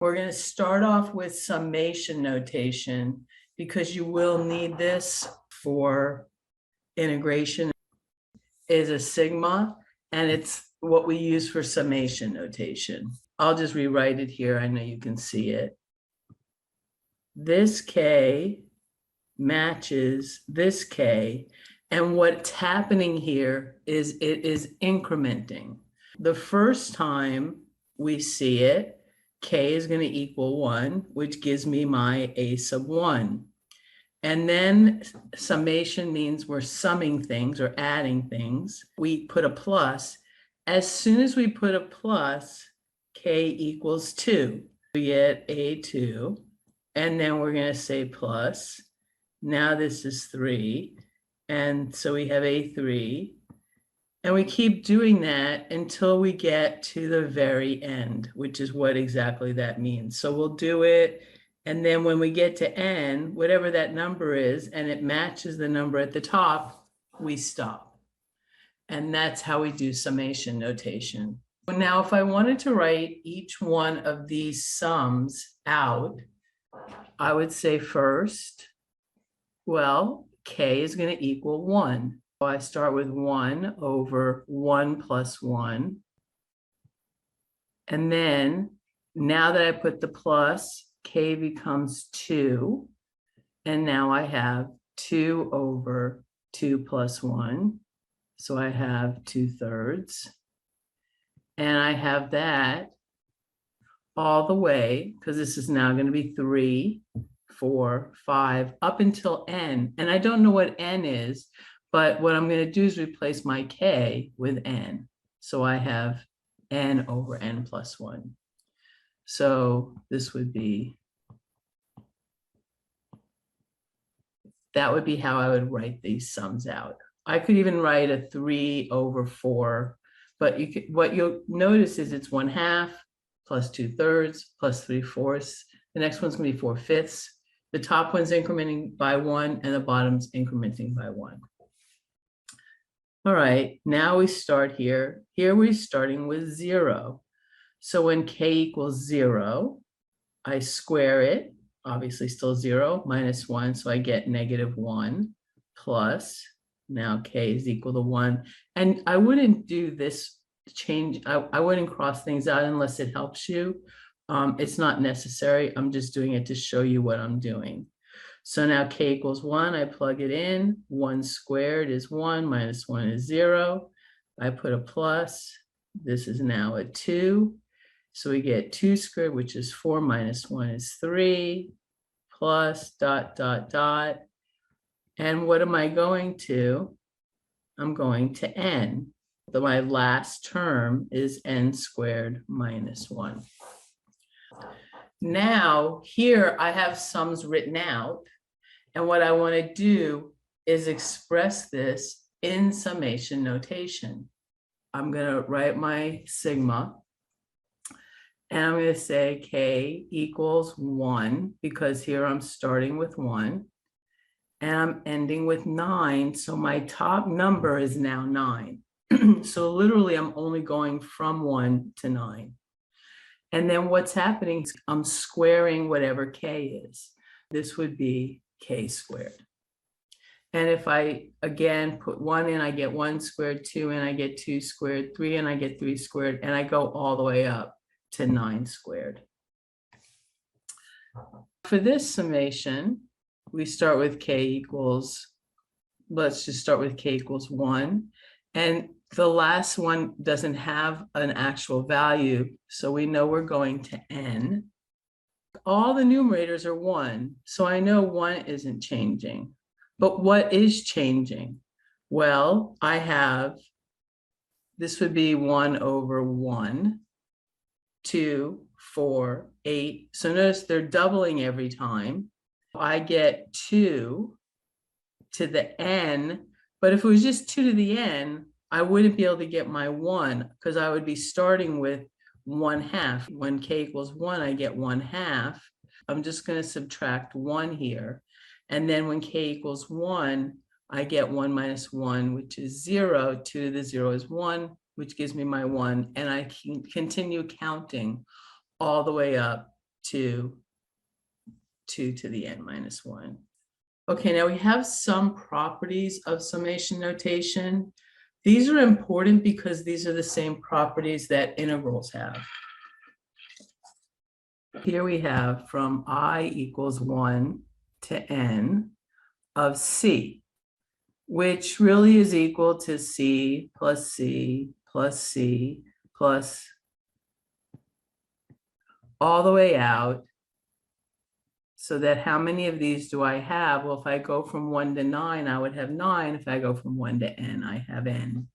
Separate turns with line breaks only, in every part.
We're going to start off with summation notation because you will need this for integration. Is a sigma, and it's what we use for summation notation. I'll just rewrite it here. I know you can see it. This K matches this K, and what's happening here is it is incrementing. The first time we see it, K is going to equal 1, which gives me my A sub 1. And then summation means we're summing things or adding things. We put a plus. As soon as we put a plus, K equals 2. We get A2, and then we're going to say plus. Now this is 3, and so we have A3. And we keep doing that until we get to the very end, which is what exactly that means. So we'll do it. And then when we get to n, whatever that number is, and it matches the number at the top, we stop. And that's how we do summation notation. Now, if I wanted to write each one of these sums out, I would say first, well, K is going to equal 1. So I start with 1 over 1 plus 1. And then now that I put the plus, K becomes 2. And now I have 2 over 2 plus 1. So I have 2/3. And I have that all the way, because this is now going to be 3, 4, 5, up until n. And I don't know what n is, but what I'm going to do is replace my K with n. So I have n over n plus 1. So this would be, that would be how I would write these sums out. I could even write a 3 over 4, but you could, what you'll notice is it's 1/2 plus 2/3 plus 3/4. The next one's going to be 4/5. The top one's incrementing by 1 and the bottom's incrementing by 1. All right, now we start here. Here we're starting with 0. So when K equals 0, I square it, obviously still 0, minus 1, so I get -1 plus, now K is equal to 1. And I wouldn't do this change, I wouldn't cross things out unless it helps you. It's not necessary, I'm just doing it to show you what I'm doing. So now K equals 1, I plug it in, 1 squared is 1, minus 1 is 0. I put a plus, this is now a 2. So we get 2 squared, which is 4, minus 1 is 3, plus dot, dot, dot. And what am I going to? I'm going to n. So my last term is n squared minus 1. Now, here I have sums written out. And what I want to do is express this in summation notation. I'm going to write my sigma. And I'm going to say K equals 1, because here I'm starting with 1. And I'm ending with 9. So my top number is now 9. So literally, I'm only going from 1 to 9. And then what's happening is I'm squaring whatever K is. This would be K squared. And if I, again, put 1 in, I get 1 squared, 2 in, I get 2 squared, 3 in, I get 3 squared, and I go all the way up to 9 squared. For this summation, we start with K equals, let's just start with K equals 1. And the last one doesn't have an actual value, so we know we're going to n. All the numerators are 1, so I know 1 isn't changing. But what is changing? Well, I have, this would be 1 over 1, 2, 4, 8. So notice they're doubling every time. I get 2 to the n, but if it was just 2 to the n, I wouldn't be able to get my 1, because I would be starting with 1/2. When K equals 1, I get 1/2. I'm just going to subtract 1 here. And then when K equals 1, I get 1 minus 1, which is 0. 2 to the 0 is 1, which gives me my 1. And I can continue counting all the way up to 2 to the n minus 1. Okay, now we have some properties of summation notation. These are important because these are the same properties that integrals have. Here we have from I equals 1 to n of c, which really is equal to c plus c plus c plus all the way out. So that how many of these do I have? Well, if I go from 1 to 9, I would have 9. If I go from 1 to n, I have n.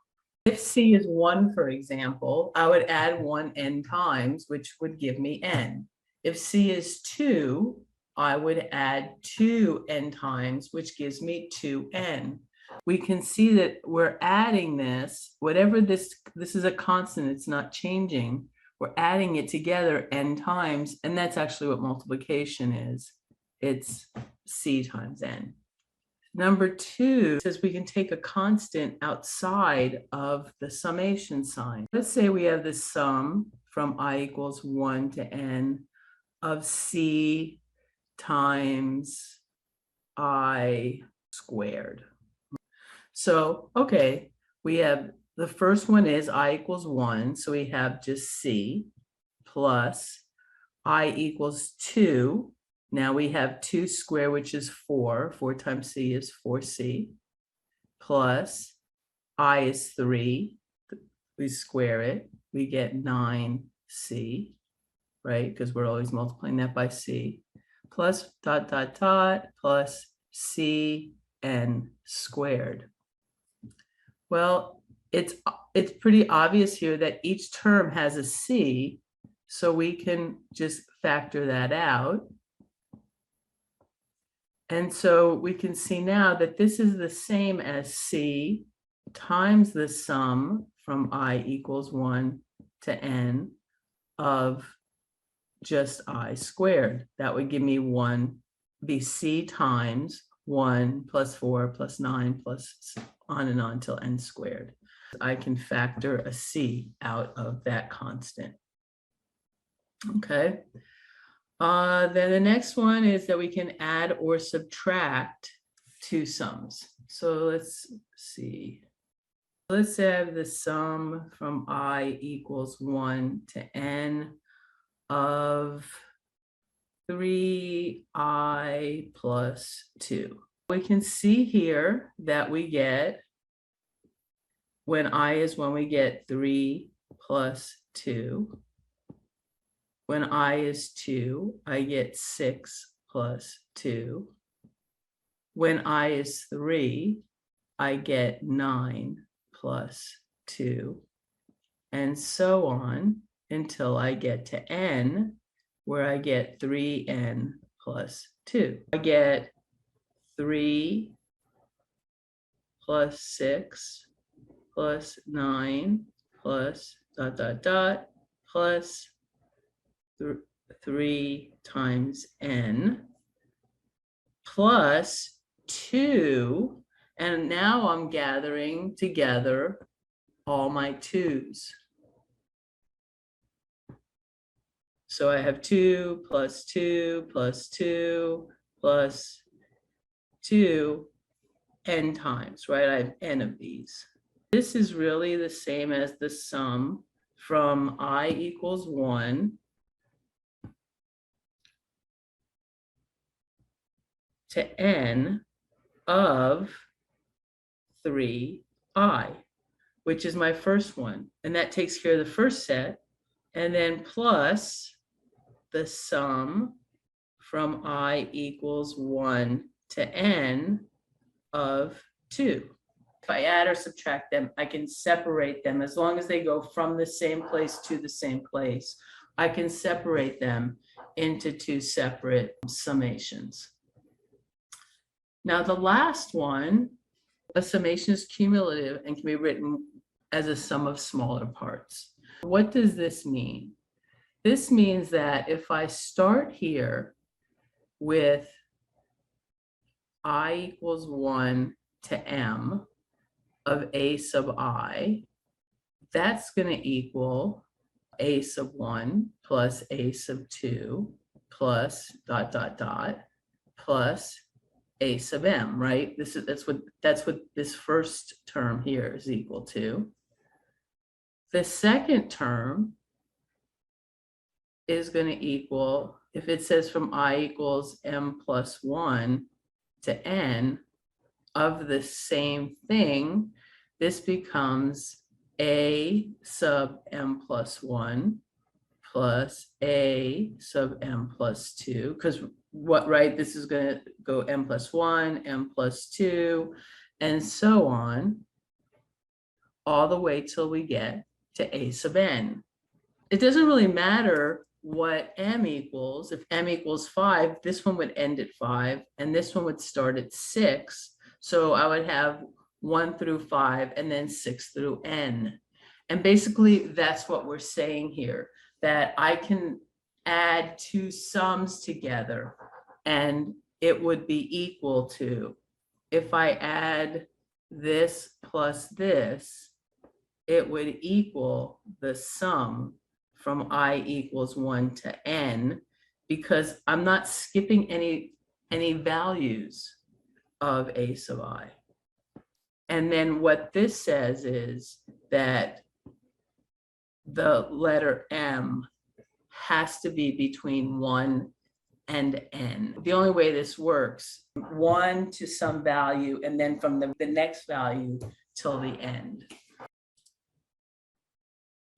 If c is 1, for example, I would add 1 n times, which would give me n. If c is 2, I would add 2 n times, which gives me 2n. We can see that we're adding this, whatever this is a constant, it's not changing. We're adding it together n times, and that's actually what multiplication is. It's c times n. Number 2 says we can take a constant outside of the summation sign. Let's say we have the sum from I equals 1 to n of c times I squared. So, okay, we have the first one is I equals 1, so we have just c plus I equals 2. Now we have 2 squared, which is 4. 4 times c is 4c, plus I is 3. We square it, we get 9c, right? Because we're always multiplying that by c, plus dot, dot, dot, plus c n squared. Well, it's pretty obvious here that each term has a c, so we can just factor that out. And so we can see now that this is the same as c times the sum from I equals 1 to n of just I squared. That would give me be c times 1 plus 4 plus 9 plus on and on till n squared. I can factor a c out of that constant. Okay. Then the next one is that we can add or subtract two sums. So let's see. Let's have the sum from I equals 1 to n of 3i plus 2. We can see here that we get, when I is 1, we get 3 plus 2. When I is 2, I get 6 plus 2. When I is 3, I get 9 plus 2, and so on until I get to n, where I get 3n plus 2. I get 3 plus 6 plus 9 plus dot, dot, dot, plus 3 times n plus 2. And now I'm gathering together all my 2's. So I have 2 plus 2 plus 2 plus 2 n times, right? I have n of these. This is really the same as the sum from I equals 1 to n of 3i, which is my first one. And that takes care of the first set. And then plus the sum from I equals 1 to n of 2. If I add or subtract them, I can separate them as long as they go from the same place to the same place. I can separate them into two separate summations. Now, the last one, a summation is cumulative and can be written as a sum of smaller parts. What does this mean? This means that if I start here with I equals 1 to m of a sub I, that's going to equal a sub 1 plus a sub 2 plus dot dot dot plus a sub m, right? That's what this first term here is equal to. The second term is going to equal, if it says from I equals m plus 1 to n of the same thing, this becomes a sub m plus 1 plus a sub m plus 2, because what, right, this is going to go m plus 1, m plus 2, and so on, all the way till we get to a sub n. It doesn't really matter what m equals. If m equals 5, this one would end at 5, and this one would start at 6. So I would have 1 through 5, and then 6 through n. And basically, that's what we're saying here, that I can add two sums together, and it would be equal to, if I add this plus this, it would equal the sum from I equals 1 to n, because I'm not skipping any values of a sub I. And then what this says is that the letter m has to be between 1 and n. The only way this works, 1 to some value, and then from the next value till the end.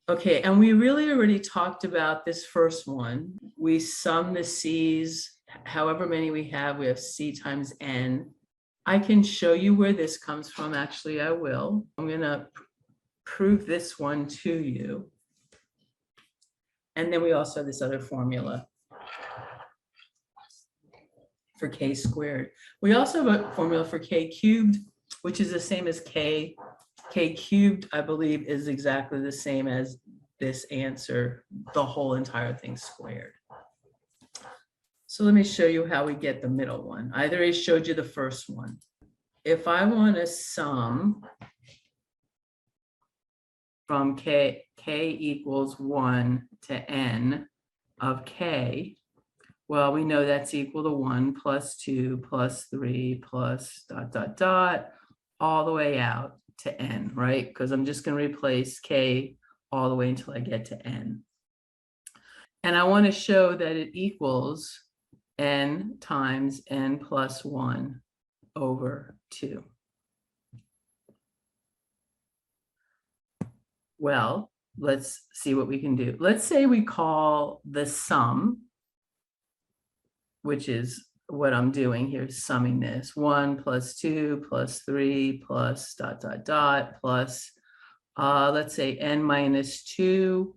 Okay, and we really already talked about this first one. We sum the c's, however many we have c times n. I can show you where this comes from. Actually, I will. I'm going to prove this one to you. And then we also have this other formula for k squared. We also have a formula for k cubed, which is the same as k. K cubed, I believe, is exactly the same as this answer, the whole entire thing squared. So let me show you how we get the middle one. I already showed you the first one. If I want to sum from k equals 1 to n of k, well, we know that's equal to 1 plus 2 plus 3 plus dot dot dot all the way out to n, right? Because I'm just going to replace k all the way until I get to n. And I want to show that it equals n times n plus 1 over 2. Well, let's see what we can do. Let's say we call the sum, which is what I'm doing here, summing this, 1 plus 2 plus 3 plus dot dot dot plus, let's say n minus 2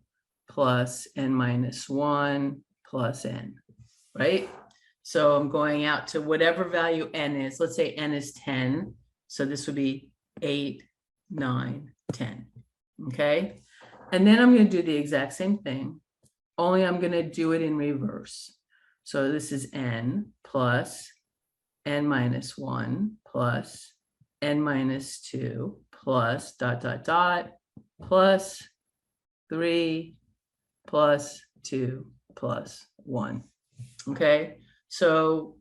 plus n minus 1 plus n, right? So I'm going out to whatever value n is. Let's say n is 10. So this would be 8, 9, 10. Okay. And then I'm going to do the exact same thing, only I'm going to do it in reverse. So this is n plus n minus 1 plus n minus 2 plus dot dot dot plus 3 plus 2 plus 1. Okay, so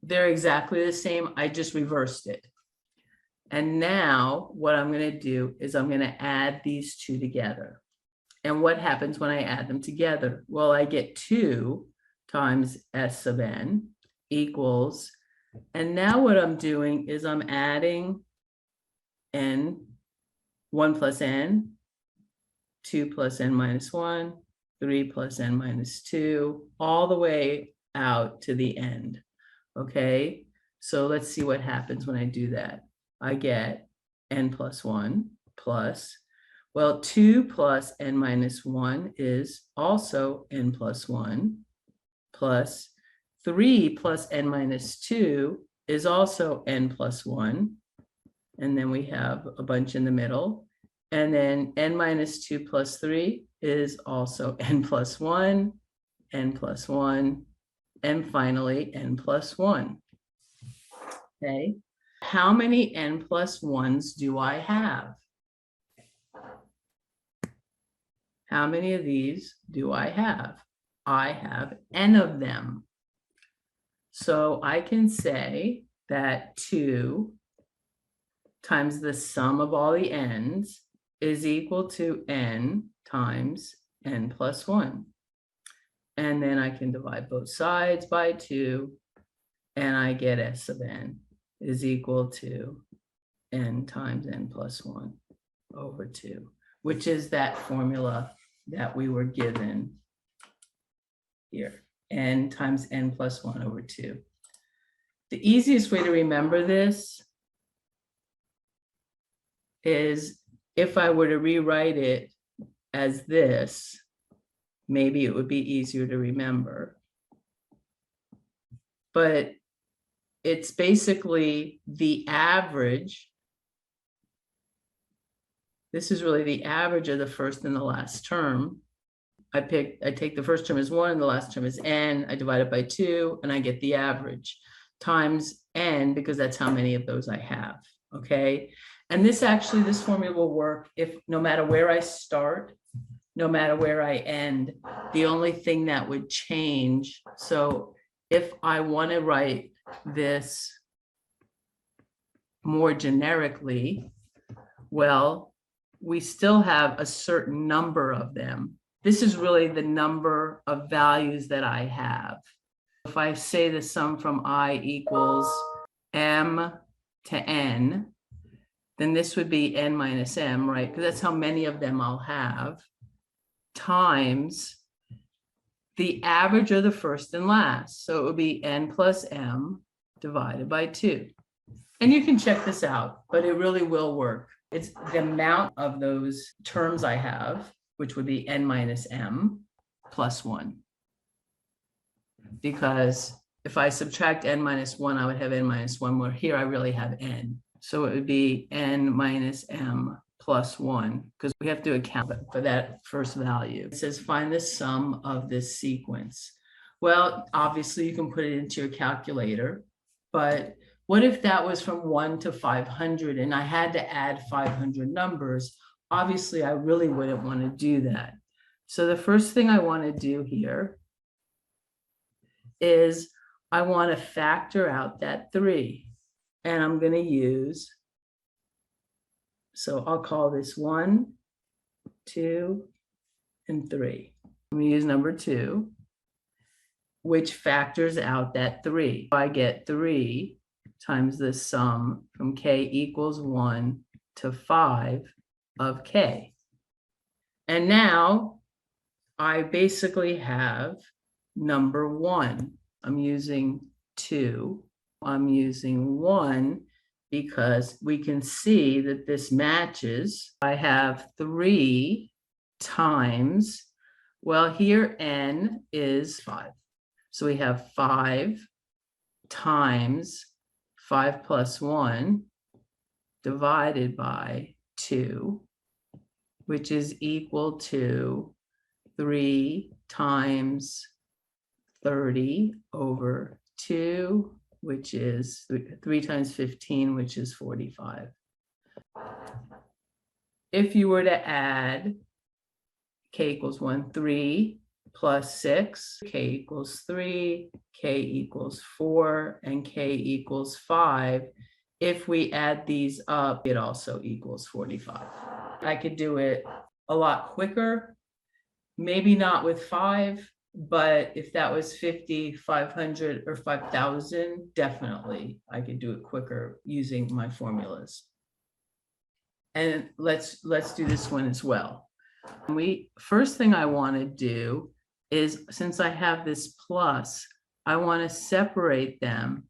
they're exactly the same. I just reversed it. And now what I'm going to do is I'm going to add these two together. And what happens when I add them together? Well, I get 2 times s sub n equals, and now what I'm doing is I'm adding n, 1 plus n, 2 plus n minus 1, 3 plus n minus 2, all the way out to the end. Okay, so let's see what happens when I do that. I get n plus 1 plus, well, 2 plus n minus 1 is also n plus 1 plus 3 plus n minus 2 is also n plus 1. And then we have a bunch in the middle. And then n minus 2 plus 3 is also n plus 1, n plus 1, and finally n plus 1. Okay. How many n plus 1s do I have? How many of these do I have? I have n of them. So I can say that 2 times the sum of all the n's is equal to n times n plus 1. And then I can divide both sides by 2, and I get S of n is equal to n times n plus 1 over 2, which is that formula that we were given here, n times n plus 1 over 2. The easiest way to remember this is if I were to rewrite it as this, maybe it would be easier to remember. But it's basically the average. This is really the average of the first and the last term. I take the first term as 1 and the last term as n. I divide it by 2 and I get the average times n, because that's how many of those I have. Okay. And this formula will work if no matter where I start, no matter where I end, the only thing that would change. So if I want to write this more generically, well, we still have a certain number of them. This is really the number of values that I have. If I say the sum from I equals m to n, then this would be n minus m, right? Because that's how many of them I'll have, times the average of the first and last. So it would be n plus m divided by 2. And you can check this out, but it really will work. It's the amount of those terms I have, which would be n minus m plus 1. Because if I subtract n minus 1, I would have n minus 1, where here I really have n. So it would be n minus m plus 1, because we have to account for that first value. It says find the sum of this sequence. Well, obviously you can put it into your calculator, but what if that was from 1 to 500 and I had to add 500 numbers? Obviously, I really wouldn't want to do that. So the first thing I want to do here is I want to factor out that 3. And I'm going to use, so I'll call this 1, 2, and 3. I'm going to use number 2, which factors out that 3. I get 3 times the sum from k equals 1 to 5 of k. And now I basically have number 1. I'm using 2. I'm using 1 because we can see that this matches. I have 3 times, well, here n is 5. So we have 5 times 5 plus 1 divided by 2, which is equal to 3 times 30 over 2, which is 3 times 15, which is 45. If you were to add k equals 1, 3 plus 6, k equals 3, k equals 4, and k equals 5. If we add these up, it also equals 45. I could do it a lot quicker, maybe not with 5, but if that was 50, 500, or 5,000, definitely I could do it quicker using my formulas. And let's do this one as well. First thing I want to do is, since I have this plus, I want to separate them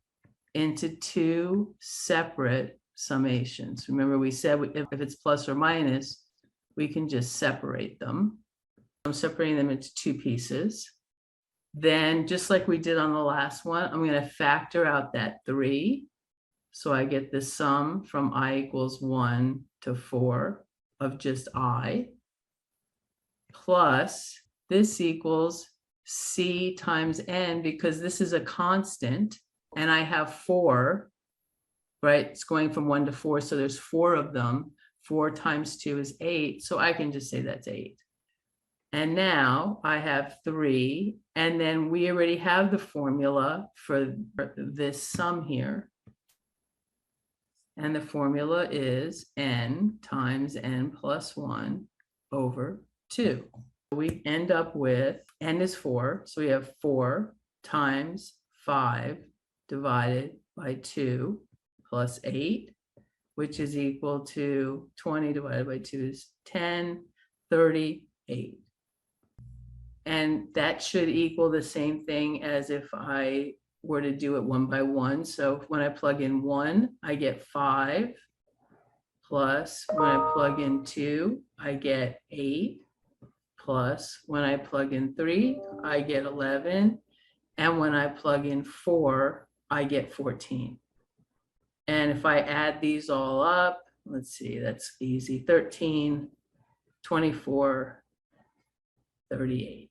into 2 separate summations. Remember, we said if it's plus or minus, we can just separate them. I'm separating them into 2 pieces. Then, just like we did on the last one, I'm going to factor out that 3. So I get the sum from I equals 1 to 4 of just I, plus this equals C times N, because this is a constant and I have 4, right? It's going from 1 to 4. So there's 4 of them. 4 times 2 is 8. So I can just say that's 8. And now I have 3, and then we already have the formula for this sum here. And the formula is n times n plus 1 over 2. We end up with n is 4, so we have 4 times 5 divided by 2 plus 8, which is equal to 20 divided by 2 is 10, 38. And that should equal the same thing as if I were to do it one by one. So when I plug in 1, I get 5, plus when I plug in 2, I get 8, plus when I plug in 3, I get 11, and when I plug in 4, I get 14. And if I add these all up, let's see, that's easy, 13, 24, 38.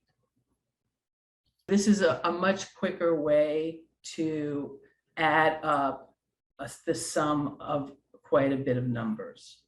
This is a much quicker way to add up the sum of quite a bit of numbers.